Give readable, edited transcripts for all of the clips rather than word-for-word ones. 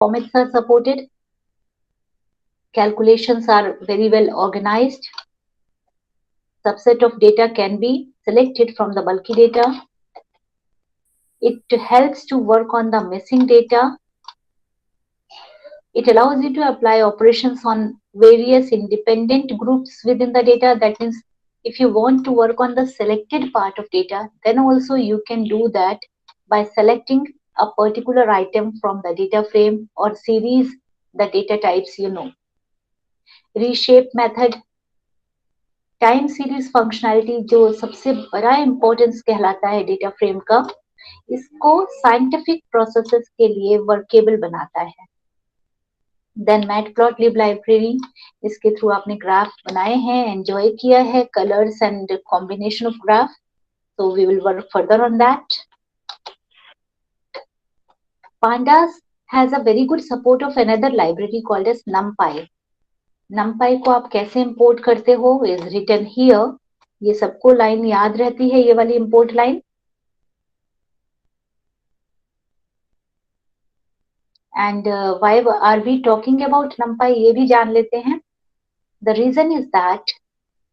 Formats are supported. Calculations are very well organized. Subset of data can be selected from the bulky data. It helps to work on the missing data. It allows you to apply operations on various independent groups within the data. That means if you want to work on the selected part of data, then also you can do that by selecting a particular item from the data frame or series, the data types you know. Reshape method, time series functionality जो सबसे बड़ा importance कहलाता है data frame का, इसको scientific processes के लिए workable बनाता है. देन मैटप्लॉटलिब लाइब्रेरी, इसके थ्रू आपने ग्राफ बनाए हैं, एंजॉय किया है, colours and combination of graph. So we will work further on that. Pandas has a very good support of another library called as NumPy. NumPy को आप कैसे import करते हो इज रिटन हियर. ये सबको लाइन याद रहती है, ये वाली import line. And why are we talking about NumPy, ये भी जान लेते हैं. The reason is that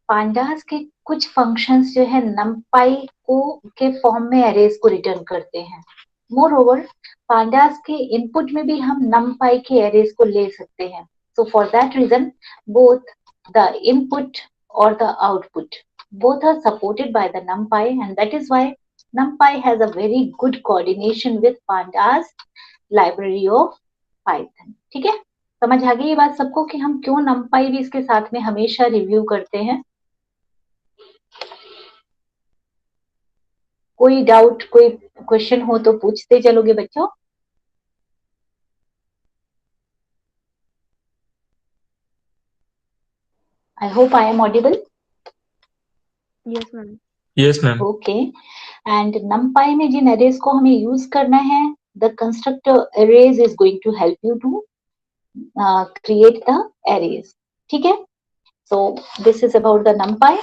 pandas के कुछ फंक्शंस जो है NumPy को के फॉर्म में एरेज को रिटर्न करते हैं. मोर ओवर पांडास के इनपुट में भी हम NumPy के एरेज को ले सकते हैं. So for that reason, both the input or the output, both are supported by the NumPy, and that is why NumPy has a very good coordination with Pandas library of Python. ठीक है, समझ आ गई ये बात सबको कि हम क्यों NumPy भी इसके साथ में हमेशा रिव्यू करते हैं. कोई डाउट, कोई क्वेश्चन हो तो पूछते चलोगे बच्चों. I hope I am audible. Yes, ma'am. Yes, ma'am. Okay. And NumPy में जिन arrays को हमें use करना है, the constructor arrays is going to help you to create the arrays. ठीक है? So this is about the NumPy.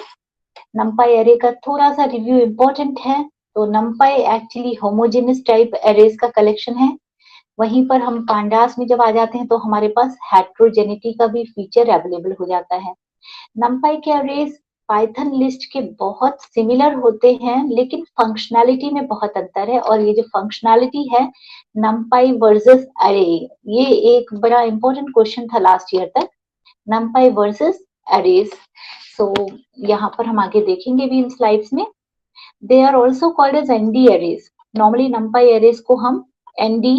NumPy array का थोड़ा सा review important है. तो NumPy actually homogeneous type arrays का collection है. वहीं पर हम pandas में जब आ जाते हैं तो हमारे पास heterogeneity का भी feature available हो जाता है. NumPy के arrays पाइथन लिस्ट के बहुत सिमिलर होते हैं, लेकिन फंक्शनैलिटी में बहुत अंतर है. और ये जो फंक्शनैलिटी है NumPy वर्सेस अरे, ये एक बड़ा इंपॉर्टेंट क्वेश्चन था लास्ट ईयर तक, NumPy वर्सेस अरेज. सो यहाँ पर हम आगे देखेंगे भी इन स्लाइड्स में. They are also called as ND arrays. Normally NumPy array को हम ND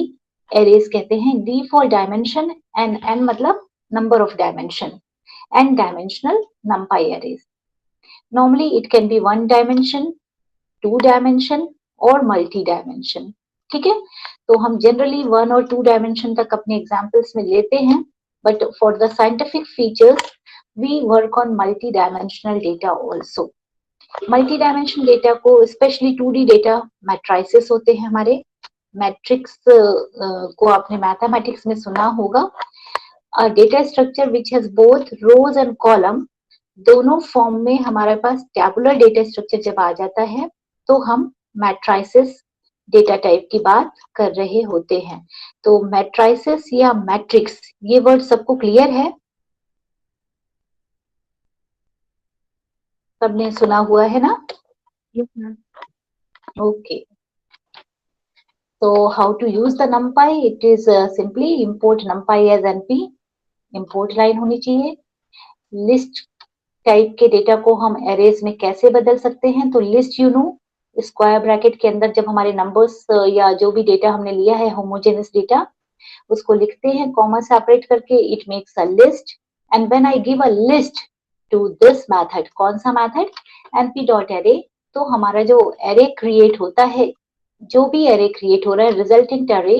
अरेज कहते हैं. D for dimension and N मतलब number of dimension. And dimensional NumPy arrays. Normally it can be 1 dimension, 2 dimension or multi-dimension. ठीक है, तो हम generally 1 और 2 dimension तक अपने examples में लेते हैं, but for the scientific features we work on multi-dimensional data also. Multi-dimensional data को especially 2D data matrices होते हैं हमारे. Matrix को आपने mathematics में सुना होगा. A data structure which has both rows and column, दोनों फॉर्म में हमारे पास टैबुलर डेटा स्ट्रक्चर जब आ जाता है तो हम मैट्राइसेस डेटा टाइप की बात कर रहे होते हैं. तो मैट्राइसेस या मैट्रिक्स, ये वर्ड सबको क्लियर है, सबने सुना हुआ है ना? Yes, ma'am. Okay. So how to use the NumPy? It is simply import NumPy as NP. Import line होनी चाहिए. लिस्ट टाइप के डेटा को हम एरेज में कैसे बदल सकते हैं? तो list you know, square bracket के अंदर जब हमारे नंबर्स या जो भी डेटा हमने लिया है होमोजेनस डेटा, उसको लिखते हैं कॉमा सेपरेट करके. It makes a list and when I give a list to this method, कौन सा मेथड? np.array. तो हमारा जो एरे क्रिएट होता है, जो भी एरे क्रिएट हो रहा है, resultant array,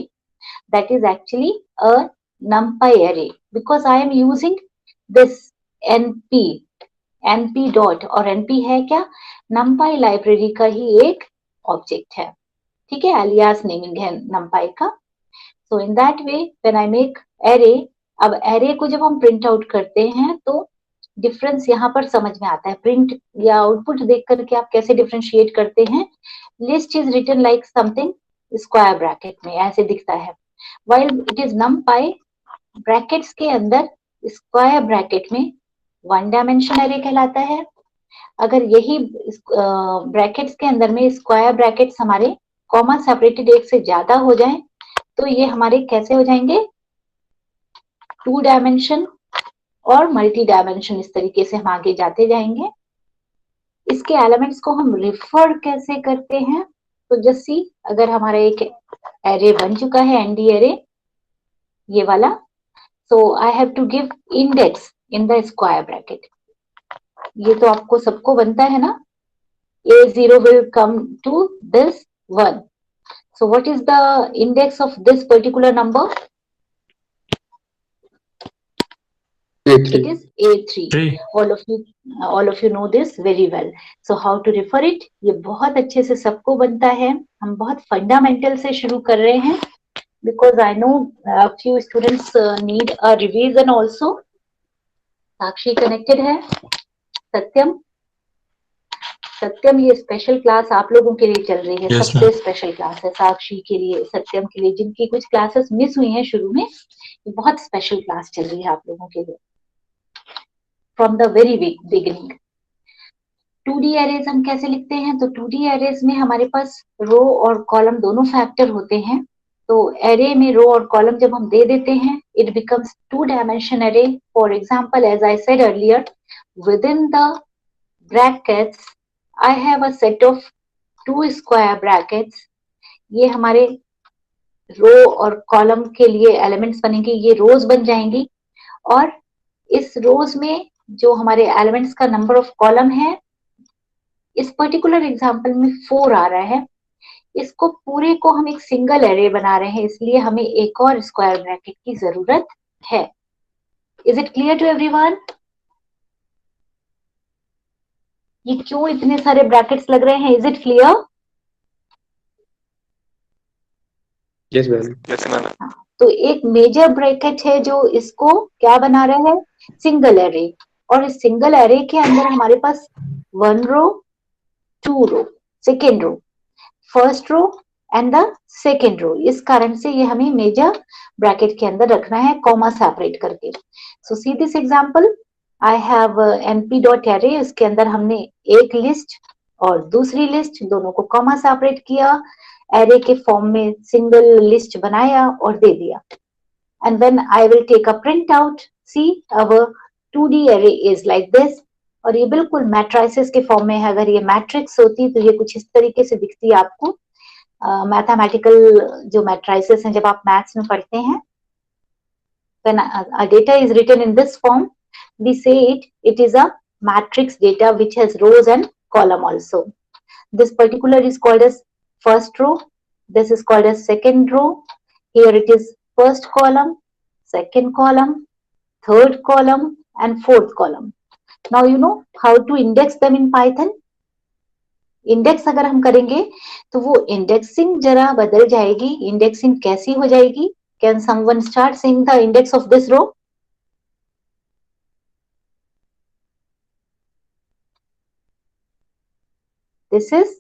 that is actually a NumPy array because I am using this np dot, और np है क्या? NumPy लाइब्रेरी का ही एक ऑब्जेक्ट है. ठीक है, alias नेमिंग है NumPy का. So in that way when I make array, अब array को जब हम प्रिंट आउट करते हैं तो डिफरेंस यहाँ पर समझ में आता है. प्रिंट या आउटपुट देख करके आप कैसे डिफरेंशिएट करते हैं? List is written like something square bracket में ऐसे दिखता है. while it is numpy brackets के अंदर स्क्वायर ब्रैकेट में वन डायमेंशन एरे कहलाता है। अगर यही ब्रैकेट्स के अंदर में स्क्वायर ब्रैकेट्स हमारे कॉमा सेपरेटेड एक से ज्यादा हो जाएं तो ये हमारे कैसे हो जाएंगे, टू डायमेंशन और मल्टी डायमेंशन। इस तरीके से हम आगे जाते जाएंगे। इसके एलिमेंट्स को हम रिफर कैसे करते हैं, तो जस्ट सी, अगर हमारा एक एरे बन चुका है एनडी एरे ये वाला, so I have to give index in the square bracket. ये तो आपको सबको बनता है ना, A0 will come to this 1. So what is the index of this particular number? A3. It is A3. 3. All of you know this very well. So how to refer it? ये बहुत अच्छे से सबको बनता है। हम बहुत फंडामेंटल से शुरू कर रहे हैं because I know a few students need a revision also. Sakshi connected है, सत्यम, सत्यम ये स्पेशल क्लास आप लोगों के लिए चल रही है। Yes, सबसे ma'am. स्पेशल क्लास है साक्षी के लिए, सत्यम के लिए, जिनकी कुछ क्लासेस मिस हुई हैं शुरू में, ये बहुत स्पेशल क्लास चल रही है आप लोगों के लिए from the very beginning. 2D arrays हम कैसे लिखते हैं, तो 2D एरेज में हमारे पास रो और कॉलम दोनों फैक्टर होते हैं। तो एरे में रो और कॉलम जब हम दे देते हैं, it becomes two dimension array. For example, as I said earlier, within the brackets I have a set of 2 square brackets. ये हमारे रो और कॉलम के लिए एलिमेंट्स बनेंगे, ये रोज बन जाएंगी। और इस रोज में जो हमारे एलिमेंट्स का नंबर ऑफ कॉलम है, इस पर्टिकुलर एग्जाम्पल में 4 आ रहा है। इसको पूरे को हम एक सिंगल एरे बना रहे हैं, इसलिए हमें एक और स्क्वायर ब्रैकेट की जरूरत है। Is it clear to everyone? ये क्यों इतने सारे ब्रैकेट्स लग रहे हैं, is it clear? Yes, ma'am. Yes, ma'am. तो एक मेजर ब्रैकेट है जो इसको क्या बना रहा है, सिंगल एरे। और इस सिंगल एरे के अंदर हमारे पास 1 row, 2 row, second row, first row and the second row. इस कारण से ये हमें मेजर ब्रैकेट के अंदर रखना है, कॉमा सेपरेट करके। So see this example, I have np dot array, इसके अंदर हमने एक लिस्ट और दूसरी लिस्ट दोनों को कॉमा सेपरेट किया, एरे के फॉर्म में सिंगल लिस्ट बनाया और दे दिया। And then I will take a printout, see our 2D array is like this. और ये बिल्कुल मैट्राइसेस के फॉर्म में है। अगर ये मैट्रिक्स होती तो ये कुछ इस तरीके से दिखती है आपको। मैथमेटिकल जो मैट्राइसेस हैं, जब आप मैथ्स में पढ़ते हैं, when a data is written in this form, we say it is a matrix data which has rows and column also. This particular is called as first row, this is called as second row. Here it is first column, second column, third column and fourth column. Now you know how to index them in Python. Index अगर हम करेंगे तो वो indexing जरा बदल जाएगी। Indexing कैसी हो जाएगी? Can someone start saying the index of this row? This is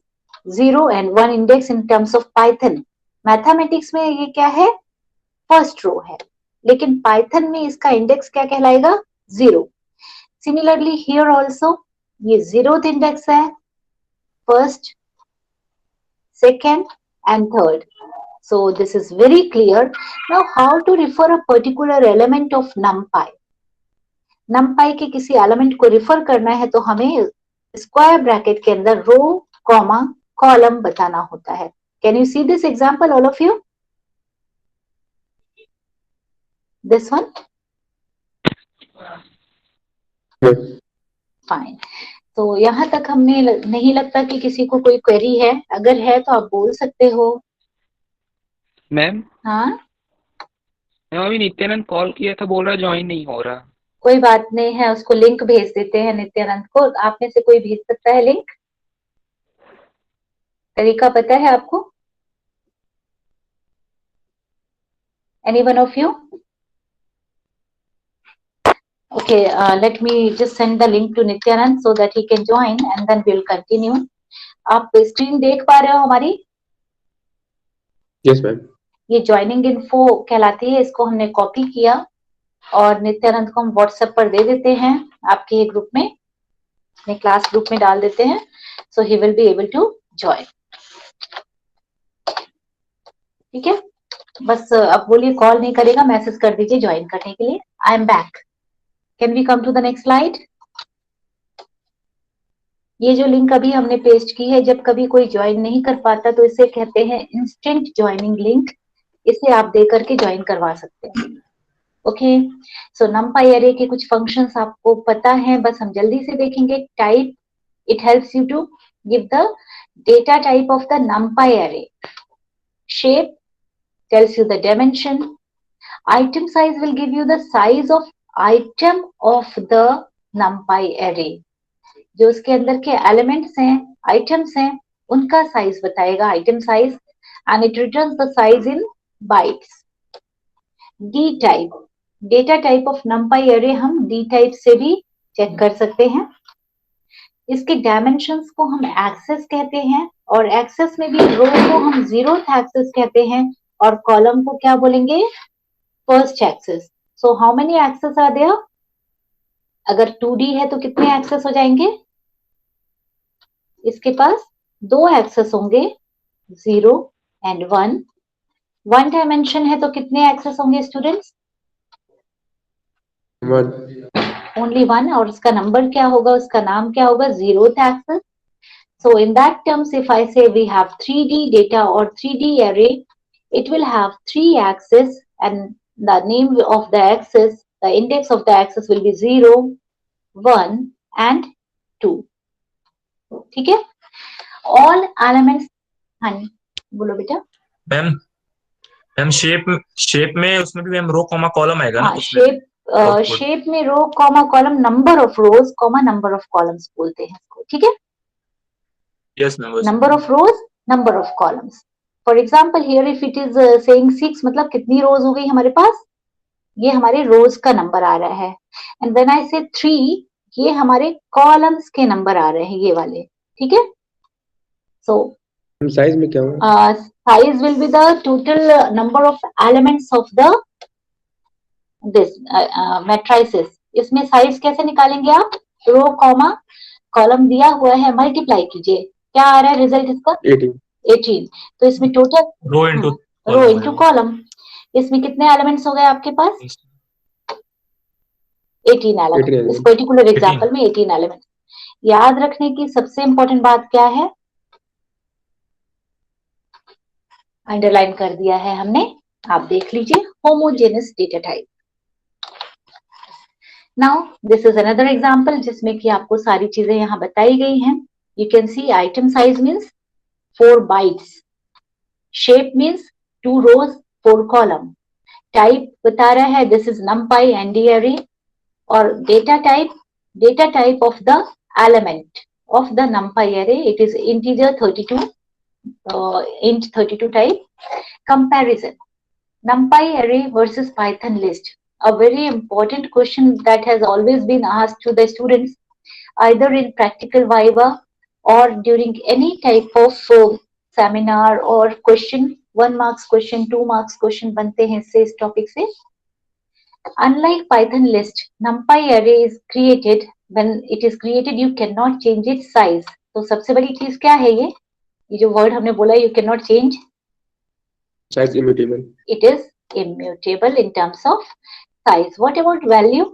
0 and 1 index in terms of Python. Mathematics में ये क्या है? फर्स्ट रो है, लेकिन पाइथन में इसका इंडेक्स क्या कहलाएगा? 0। सिमिलरली हियर ऑल्सो ये 0th इंडेक्स है, first, second and third. So this is very clear. Now how to refer a particular element of numpy? numpy के किसी एलिमेंट को रिफर करना है तो हमें स्क्वायर ब्रैकेट के अंदर रो, कॉमा, कॉलम बताना होता है। Can you see this example, all of you? This one? Yes. Fine. तो यहाँ तक हमने नहीं लगता कि किसी को कोई क्वेरी है। अगर है तो आप बोल सकते हो। मैम, हाँ, मैम अभी नित्यानंद कॉल किया था, बोल रहा ज्वाइन नहीं हो रहा। कोई बात नहीं है, उसको लिंक भेज देते हैं नित्यानंद को। आप में से कोई भेज सकता है लिंक? तरीका पता है आपको? Any one of you? Okay, let me just send the link to Nityanand so that he can join and then we'll continue. आप स्क्रीन देख पा रहे हो हमारी? Yes, ma'am. ये ज्वाइनिंग इन्फो कहलाती है, इसको हमने कॉपी किया और नित्यानंद को हम व्हाट्सएप पर दे देते हैं, आपके ग्रुप में, अपने क्लास ग्रुप में डाल देते हैं, so he will be able to join. ठीक है, बस अब बोलिए, कॉल नहीं करेगा, मैसेज कर दीजिए ज्वाइन करने के लिए। I am back, can we come to the next slide. ये जो लिंक अभी हमने पेस्ट की है, जब कभी कोई ज्वाइन नहीं कर पाता तो इसे कहते हैं इंस्टेंट ज्वाइनिंग लिंक, इसे आप दे करके ज्वाइन करवा सकते हैं। ओके, सो नंपाई एरे के कुछ फंक्शंस आपको पता है, बस हम जल्दी से देखेंगे। Type, it helps you to give the data type of the NumPy array. Shape tells you the dimension. Item size will give you the size of item of the numpy array. जो उसके अंदर के elements हैं, items हैं, उनका size बताएगा, item size, and it returns the size in bytes. D type, data type of नंपाई array हम D type से भी चेक कर सकते हैं। इसके डायमेंशंस को हम एक्सेस कहते हैं, और एक्सेस में भी रो को हम जीरोथ एक्सेस कहते हैं, और कॉलम को क्या बोलेंगे, first axis. So how many axis are there? अगर 2D है तो कितने एक्सेस हो जाएंगे? इसके पास 2 एक्सेस होंगे, 0 एंड 1। 1 डायमेंशन है तो कितने एक्सेस होंगे स्टूडेंट्स? 1। ओनली 1, और उसका नंबर क्या होगा, उसका नाम क्या होगा? 0th axis. So in that terms, if I say we have 3D data or 3D array, it will have 3 axes, and the name of the axis, the index of the axis will be 0, 1 and 2. ठीक है, all elements। हाँ बोलो बेटा। Ma'am shape में उसमें भी ma'am रो comma column आएगा ना? हाँ, शेप में row comma column, number of rows comma number of columns बोलते हैं इसको। ठीक है, yes ma'am, number of rows, number of columns. For example here if it is saying 6, मतलब कितनी रोज हो गई हमारे पास? ये हमारे रोज का नंबर आ रहा है। एंड देन आई से 3, ये हमारे कॉलम्स के नंबर आ रहे हैं, ये वाले। ठीक है, सो साइज में क्या होगा? Size will be the total number of elements of the this matrices. इसमें साइज कैसे निकालेंगे आप? रो कॉमा कॉलम दिया हुआ है, मल्टीप्लाई कीजिए, क्या आ रहा है रिजल्ट इसका? 18। तो इसमें टोटल रो इनटू कॉलम, इसमें कितने एलिमेंट्स हो गए आपके पास? 18 एलिमेंट। इस पर्टिकुलर एग्जांपल में 18 एलिमेंट। याद रखने की सबसे इंपॉर्टेंट बात क्या है? अंडरलाइन कर दिया है हमने, आप देख लीजिए, homogeneous data type. Now this is another example जिसमें कि आपको सारी चीजें यहाँ बताई गई हैं। You can see item size means 4 bytes, shape means 2 rows 4 column, type बता रहा है this is NumPy ND array, और data type of the element of the NumPy array, it is integer 32, int 32 type. Comparison, numpy array versus python list, a very important question that has always been asked to the students either in practical viva or during any type of seminar or question, 1 marks question, 2 marks question बनते हैं इससे, इस topic से। Unlike python list, numpy array is created, when it is created you cannot change its size। तो सबसे बड़ी चीज क्या है? ये जो वर्ड हमने बोला, you can not change size, immutable, it is immutable in terms of size. What about value?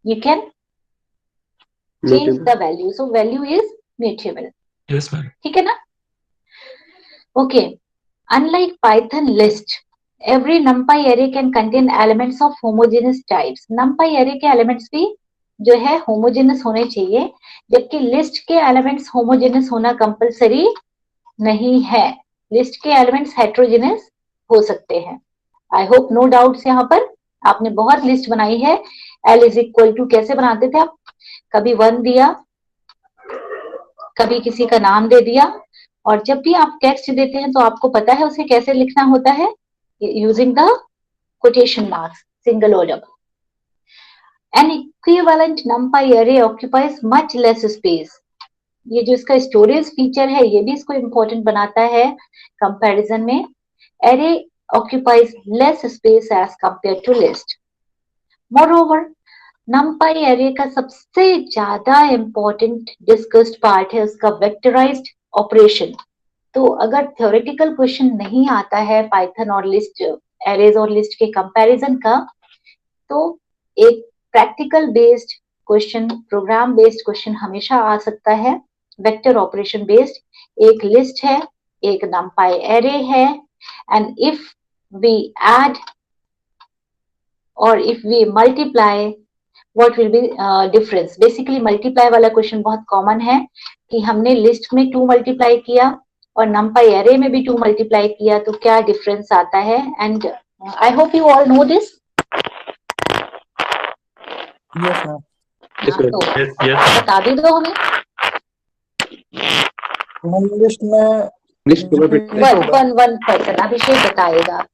You can change the value, so value is mutable. Yes ma'am, ठीक है ना? Okay, unlike Python list, every numpy array can contain elements of homogeneous types. numpy array के elements भी जो है homogeneous होने चाहिए, जबकि लिस्ट के एलिमेंट्स होमोजेनस होना कंपलसरी नहीं है। लिस्ट के एलिमेंट्स हेट्रोजेनस हो सकते हैं। आई होप नो डाउट्स यहाँ पर। आपने बहुत लिस्ट बनाई है। L इज इक्वल टू कैसे बनाते थे आप? कभी 1 दिया, कभी किसी का नाम दे दिया, और जब भी आप टेक्स्ट देते हैं तो आपको पता है उसे कैसे लिखना होता है, using the quotation marks, single order. An equivalent numpy array occupies much less space. ये जो इसका स्टोरेज फीचर है ये भी इसको इम्पोर्टेंट बनाता है कंपैरिजन में. Array occupies less space as compared to list. Moreover, NumPy array का सबसे ज्यादा इम्पोर्टेंट डिस्कस्ड पार्ट है उसका वेक्टराइज्ड ऑपरेशन. तो अगर थ्योरेटिकल क्वेश्चन नहीं आता है पाइथन और लिस्ट, एरेज और लिस्ट के कंपैरिजन का, तो एक practical based question, program based question हमेशा आ सकता है. वेक्टर ऑपरेशन बेस्ड, एक लिस्ट है, एक NumPy array है, and if we add or if we multiply, what will be difference? Basically multiply वाला क्वेश्चन बहुत कॉमन है कि हमने लिस्ट में 2 मल्टीप्लाई किया और NumPy array में भी 2 मल्टीप्लाई किया, तो क्या डिफरेंस आता है. And I hope you all know this. Yes ma'am. तो यस यस बता भी दो हमें. लिस्ट में लिस्ट में वन पर्सन अभिषेक बताएगा.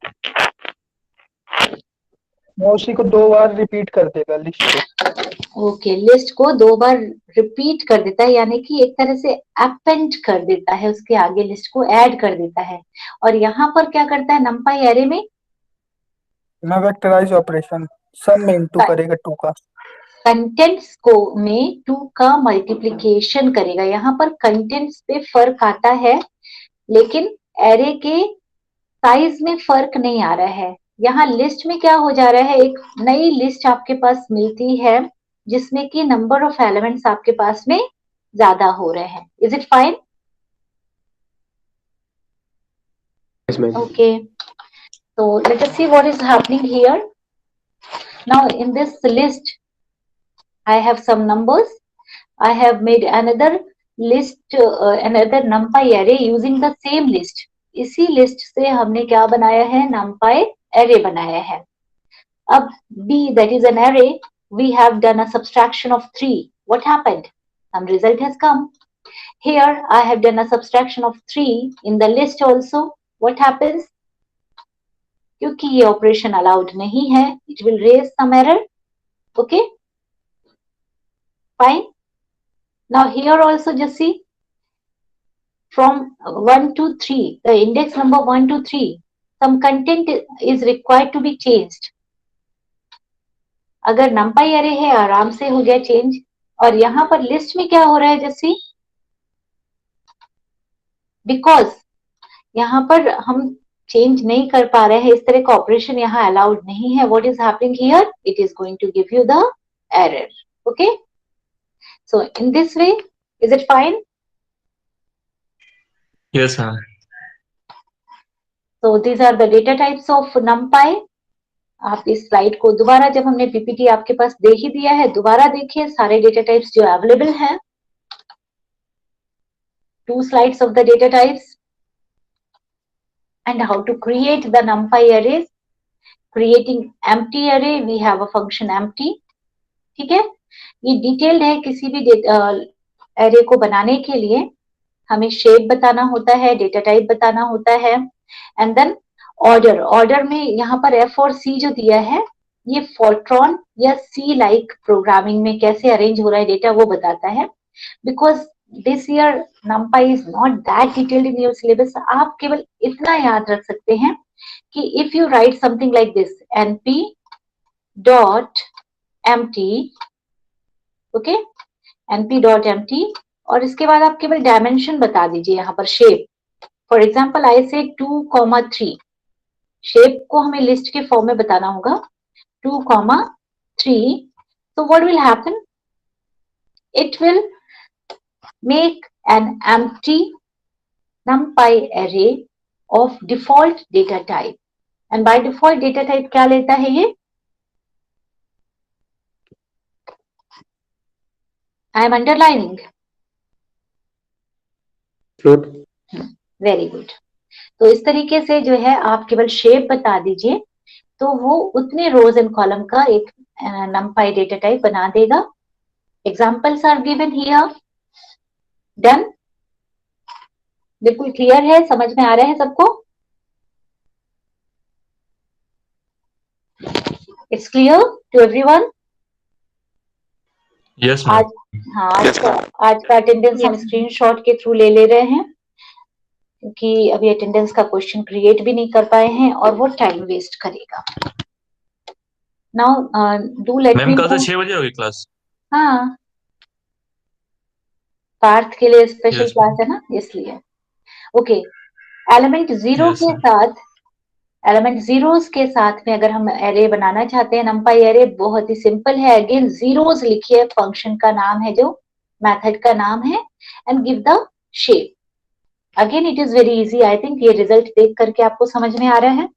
मैं उसी को 2 बार रिपीट कर देगा लिस्ट को. ओके, लिस्ट को 2 बार रिपीट कर देता है, यानी कि एक तरह से अपेंड कर देता है, उसके आगे लिस्ट को ऐड कर देता है. और यहाँ पर क्या करता है NumPy array में? मैं वेक्टराइज ऑपरेशन सम में इनटू करेगा 2 का. कंटेंट्स को में 2 का मल्टीप्लिकेशन करेगा. यहाँ पर कंटेंट्स पे फर्क आता है, लेकिन एरे के साइज में फर्क नहीं आ रहा है. यहाँ लिस्ट में क्या हो जा रहा है, एक नई लिस्ट आपके पास मिलती है जिसमें कि नंबर ऑफ एलिमेंट्स आपके पास में ज्यादा हो रहे हैं. Is it fine? Yes, ma'am. Okay, so let us see what is happening here. Now in this list I have some numbers. I have made another list, another NumPy array using the same list. इसी list से हमने क्या बनाया है, NumPy array बनाया है. अब B, that is an array, we have done a subtraction of 3. What happened? Some result has come. Here I have done a subtraction of 3 in the list also. What happens? क्योंकि ये operation allowed नहीं है, it will raise some error. Okay, fine. Now here also just see, from 1 to 3, the index number 1 to 3, some content is required to be changed. अगर NumPy array है आराम से हो गया चेंज. और यहाँ पर लिस्ट में क्या हो रहा है जैसे, बिकॉज यहाँ पर हम चेंज नहीं कर पा रहे हैं, इस तरह का ऑपरेशन यहाँ अलाउड नहीं है. What is happening here, it is going to give you the error. Okay, so in this way, is it fine? Yes ma'am. So these are the data types of NumPy. आप इस slide को दोबारा, जब हमने PPT आपके पास दे ही दिया है, दोबारा देखिए सारे डेटा टाइप्स जो अवेलेबल हैं. 2 slides of the data types and how to create the NumPy arrays. Creating empty array, we have a function empty. ठीक है, ये डिटेल्ड है. किसी भी एरे को बनाने के लिए हमें शेप बताना होता है, डेटा टाइप बताना होता है, एंड देन ऑर्डर. ऑर्डर में यहाँ पर F और C जो दिया है, ये फोर्ट्रॉन या C लाइक प्रोग्रामिंग में कैसे अरेंज हो रहा है डेटा वो बताता है. Because this year NumPy is not that detailed in your syllabus. आप केवल इतना याद रख सकते हैं कि if you right something like this, np dot empty, okay, np dot empty, और इसके बाद आप केवल डायमेंशन बता दीजिए यहाँ पर शेप. फॉर एग्जाम्पल आई से 2,3. शेप को हमें लिस्ट के फॉर्म में बताना होगा, 2,3. So what will happen? It will make an empty NumPy array of default data type. And by default data type क्या लेता है ये? I am underlining. Float. Very good. तो इस तरीके से जो है आप केवल शेप बता दीजिए, तो वो उतने रोज एंड कॉलम का एक NumPy डेटा टाइप बना देगा. Examples are given here. Done? बिल्कुल क्लियर है, समझ में आ रहा है सबको? It's clear to everyone? Yes आज मैम। हाँ आज का अटेंडेंस हम स्क्रीनशॉट के थ्रू ले रहे हैं, क्योंकि अभी अटेंडेंस का क्वेश्चन क्रिएट भी नहीं कर पाए हैं और वो टाइम वेस्ट करेगा। नाउ डू लेट मैम मी कल से नो। 6 बजे होगी क्लास? हाँ, पार्थ के लिए स्पेशल यस क्लास मैम। है ना, इसलिए। ओके, एलिमेंट जीरो यस के मैम। साथ, एलिमेंट जीरोस के साथ में अगर हम एरे बनाना चाहते हैं, नंपाई एरे बहुत ही सिंपल है। अगेन जीरोस लिखिए, फंक्शन का नाम है, जो मेथड का नाम है, and give the shape. Again it is very easy. I think ये रिजल्ट देख करके आपको समझ में आ रहा है।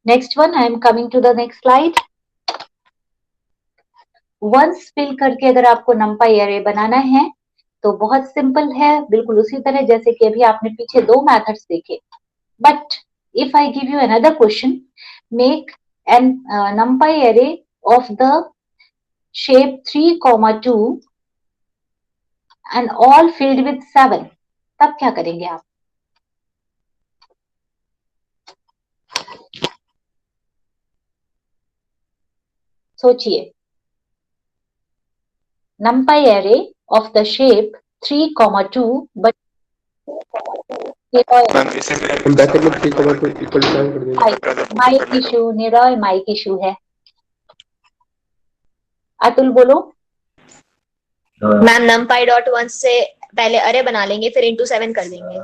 Next one, I am coming to the next slide. Once fill करके अगर आपको नंपाई एरे बनाना है तो बहुत सिंपल है, बिल्कुल उसी तरह जैसे कि अभी आपने पीछे दो मेथड्स देखे। But if I give you another question, make an numpy array of the shape 3, 2 and all filled with 7, तब क्या करेंगे आप? सोचिए। numpy array of the shape 3, 2 but हम ब्रैकेट में 3, 2 इक्वल टू 7 कर देंगे। माइक इशू, निरॉय माइक इशू है। अतुल बोलो। मैम नमपाई डॉट वन से पहले अरे बना लेंगे, फिर इंटू 7 कर देंगे।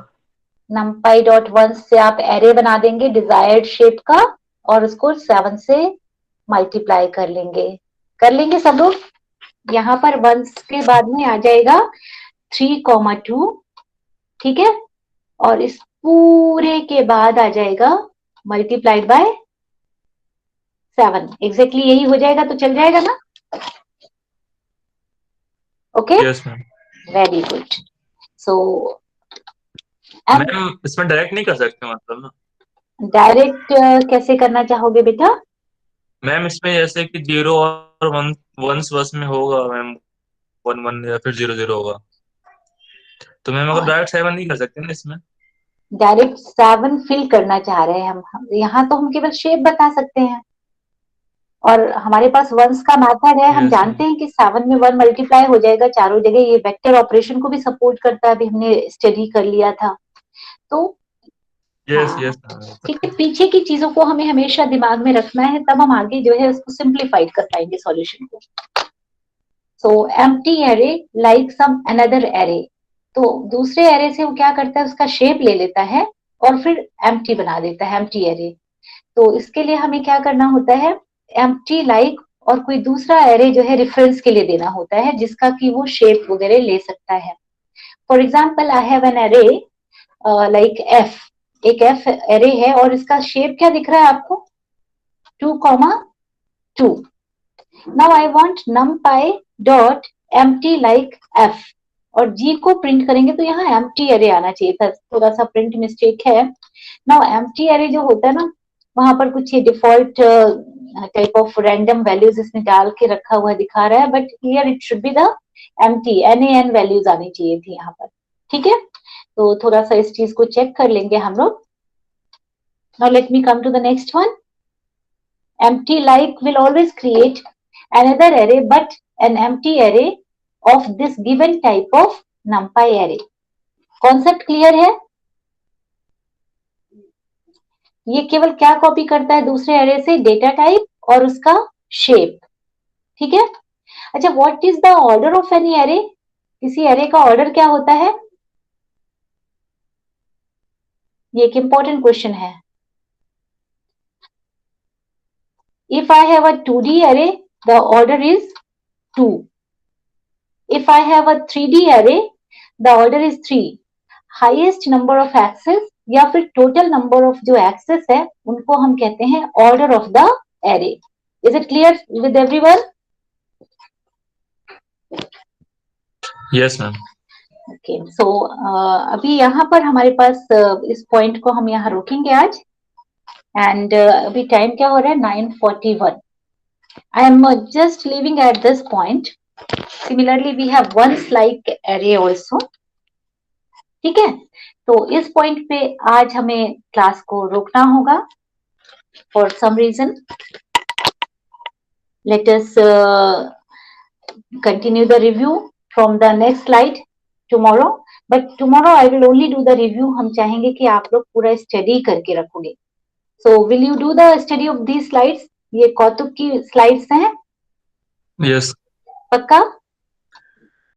numpy.1 से आप एरे बना देंगे डिजायर्ड शेप का, और उसको 7 से मल्टीप्लाई कर लेंगे सब लोग। यहाँ पर वंस के बाद में आ जाएगा 3, 2, ठीक है, और इस पूरे के बाद आ जाएगा मल्टीप्लाइड बाय 7। एग्जैक्टली यही हो जाएगा तो चल जाएगा ना? Okay, yes ma'am. Very good. So ma'am इसमें डायरेक्ट नहीं कर सकते मतलब ना? डायरेक्ट कैसे करना चाहोगे बेटा? मैम इसमें जैसे कि 0 और 1 वंस बस में होगा मैम, 1 1 या फिर 0 0 होगा, तो मैम अगर डायरेक्ट 7 नहीं कर सकते ना इसमें? डायरेक्ट 7 फिल करना चाह रहे हैं हम। यहाँ तो हम केवल शेप बता सकते हैं, और हमारे पास वंस का मेथड है। हम यस जानते हैं कि 7 में 1 मल्टीप्लाई हो जाएगा चारों जगह। ये वेक्टर ऑपरेशन को भी सपोर्ट करता है, अभी हमने स्टडी कर लिया था। तो यस हाँ, यस ठीक है, पीछे की चीजों को हमें हमेशा दिमाग में रखना है, तब हम आगे जो है उसको सिंप्लीफाइड कर पाएंगे सॉल्यूशन को। So empty array like some another array, तो दूसरे एरे से वो क्या करता है, उसका शेप ले लेता है और फिर एम्प्टी बना देता है, एम्प्टी एरे। तो इसके लिए हमें क्या करना होता है, एम्प्टी लाइक और कोई दूसरा एरे जो है रेफरेंस के लिए देना होता है, जिसका कि वो शेप वगैरह ले सकता है। For example, I have an array like F. एक एफ एरे है और इसका शेप क्या दिख रहा है आपको, 2, 2। Now I want numpy dot empty like F, और जी को प्रिंट करेंगे तो यहाँ एम्प्टी एरे आना चाहिए था, थोड़ा सा प्रिंट मिस्टेक है। नाउ एम्प्टी एरे जो होता है ना, वहां पर कुछ ये default type of random values इसने डाल के रखा हुआ दिखा रहा है, but here it should be the empty NaN values आनी चाहिए थी यहाँ पर, ठीक है। तो थोड़ा सा इस चीज को चेक कर लेंगे हम लोग। Now let me come to the next one. Empty like will always create another array but an empty array of this given type of numpy array. Concept clear है? ये केवल क्या कॉपी करता है दूसरे एरे से, डेटा टाइप और उसका शेप, ठीक है। अच्छा, what is the order of any array? किसी एरे का ऑर्डर क्या होता है? ये एक इंपॉर्टेंट क्वेश्चन है। If I have a 2D array, the order is 2. If I have a 3D array, the order is 3. Highest number of axes या फिर total number of जो axes है उनको हम कहते हैं order of the array. Is it clear with everyone? Yes ma'am. Okay, so अभी यहाँ पर हमारे पास इस पॉइंट को हम यहाँ रोकेंगे आज। एंड अभी टाइम क्या हो रहा है, 9:41. I am just leaving at this point. Similarly, we have ones like array also. ठीक है, तो इस पॉइंट पे आज हमें क्लास को रोकना होगा for some reason. Let us continue the review from the next slide tomorrow, but tomorrow I will only do the review. हम चाहेंगे कि आप लोग पूरा स्टडी करके रखोगे. So will you do the study of these slides? ये कौतुक की स्लाइड्स हैं, यस पक्का?